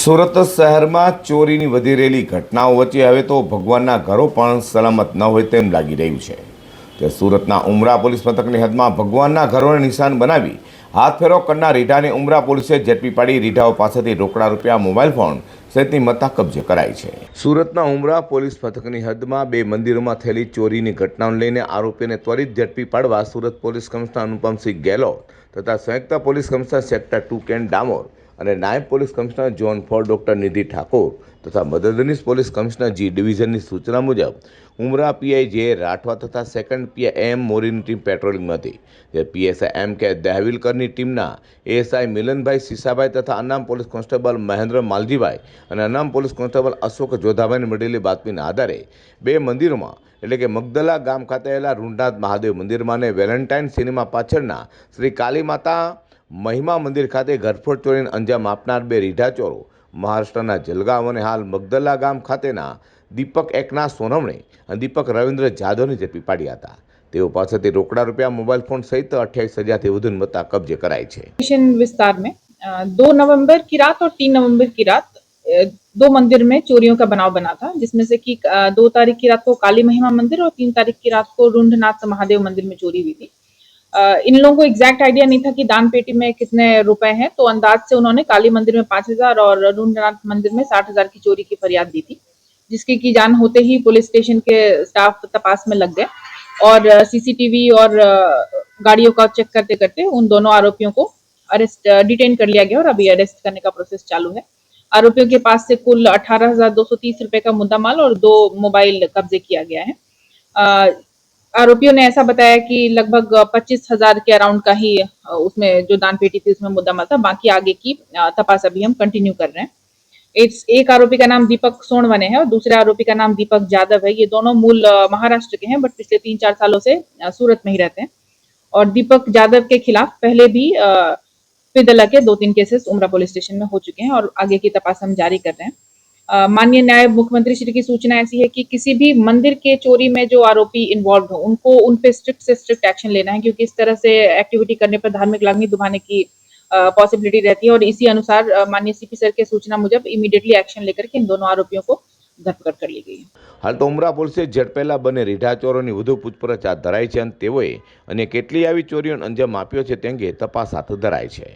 સુરત શહેરમાં ચોરીની વધી રહેલી ઘટનાઓ વચ્ચે હવે તો ભગવાનના ઘરો પણ સલામત ન હોય તેમ લાગી રહ્યું છે. તે સુરતના ઉમરા પોલીસ મથકની હદમાં ભગવાનના ઘરોને નિશાન બનાવી હાથફેરો કરનાર રીઢાને ઉમરા પોલીસે ઝડપી પાડી રીઢાઓ પાસેથી રોકડા રૂપિયા, મોબાઈલ ફોન સહિતની મત્તા કબજે કરાઈ છે. સુરતના ઉમરા પોલીસ મથકની હદમાં બે મંદિરોમાં થયેલી ચોરીની ઘટનાઓને લઈને આરોપીને ત્વરિત ઝડપી પાડવા સુરત પોલીસ કમિશનર અનુપમસિંહ ગેહલોત તથા સંયુક્ત police commissioner sector 2 can Damor અને નાયબ પોલીસ કમિશનર ઝોન 4 ડોક્ટર નિધિ ઠાકોર તથા મદદનીશ પોલીસ કમિશનર જી ડિવિઝનની સૂચના મુજબ ઉમરા પીઆઈ જે રાઠવા તથા સેકન્ડ પીઆઈ એમ મોરીની ટીમ પેટ્રોલિંગમાં હતી. જ્યારે પીએસઆઈ એમ કે દહેવિલકરની ટીમના એએસઆઈ મિલનભાઈ સીસાભાઈ તથા અનામ પોલીસ કોન્સ્ટેબલ મહેન્દ્ર માલજીભાઈ અને અનામ પોલીસ કોન્સ્ટેબલ અશોક જોધાભાઈને મળેલી બાતમીના આધારે બે મંદિરોમાં એટલે કે મગદલા ગામ ખાતે આવેલા રૂંઢનાથ મહાદેવ મંદિરમાં અને વેલેન્ટાઇન સિનેમા પાછળના શ્રી કાલી માતા મહિમા મંદિર ખાતે ઘરફોડ ચોરીને અંજામ આપનાર બે રીઢા ચોરો મહારાષ્ટ્રના જલગાંવ અને હાલ મગદલા ગામ ખાતેના દીપક એકનાથ સોનવણે અને દીપક રવિન્દ્ર જાદવને ઝડપી પાડ્યા હતા. તેઓ પાસેથી रोकड़ा रुपया, मोबाइल फोन सहित 28,000 થી વધુની મત્તા કબજે कराई है. विस्तार में 2 नवंबर की रात और 3 नवंबर की रात दो मंदिर में चोरियों का बनाव बना था, जिसमें से कि 2 तारीख की रात को काली महिमा मंदिर और 3 तारीख की रात को रुंडनाथ महादेव मंदिर में चोरी हुई थी. इन लोगों को एग्जैक्ट आइडिया नहीं था कि दान पेटी में कितने रुपए हैं, तो अंदाज से उन्होंने काली मंदिर में 5,000 और रुंडनाथ मंदिर में 60,000 की चोरी की फरियाद दी थी, जिसकी की जान होते ही पुलिस स्टेशन के स्टाफ तपास में लग गए और सीसीटीवी और गाड़ियों का चेक करते करते उन दोनों आरोपियों को डिटेन कर लिया गया और अभी अरेस्ट करने का प्रोसेस चालू है. आरोपियों के पास से कुल 18,230 रुपए का मुद्दा माल और 2 मोबाइल कब्जे किया गया है. आरोपियों ने ऐसा बताया कि लगभग 25,000 के अराउंड का ही उसमें जो दान पेटी थी उसमें मुद्दा माल था. बाकी आगे की तपास अभी हम कंटिन्यू कर रहे हैं. एक आरोपी का नाम दीपक सोनवने है और दूसरे आरोपी का नाम दीपक जादव है. ये दोनों मूल महाराष्ट्र के हैं, बट पिछले 3-4 सालों से सूरत में ही रहते हैं. और दीपक जादव के खिलाफ पहले भी पिदला के 2-3 केसेस उमरा पुलिस स्टेशन में हो चुके हैं और आगे की तपास हम जारी कर रहे हैं. माननीय नायब मुख्यमंत्री श्री की सूचना ऐसी है कि किसी भी मंदिर के चोरी में जो आरोपी इन्वॉल्व हो उनको उन पे स्ट्रिक्ट से स्ट्रिक्ट एक्शन लेना है, क्योंकि इस तरह से एक्टिविटी करने पर धार्मिक लागनी दुभाने की पॉसिबिलिटी रहती है. और इसी अनुसार माननीय सीपी सर के सूचना मुजब इमीडिएटली एक्शन लेकर के इन दोनों आरोपियों को धरपकड़ कर ली गई है. हाल तो उमरा પોલીસે ઝડપેલા બને રીઢા ચોરોની વધુ પૂછપરછ હાથ ધરાઈ છે અને તેઓએ અને કેટલી આવી ચોરીઓને અંજામ આપ્યો છે તે અંગે તપાસ હાથ ધરાઈ છે.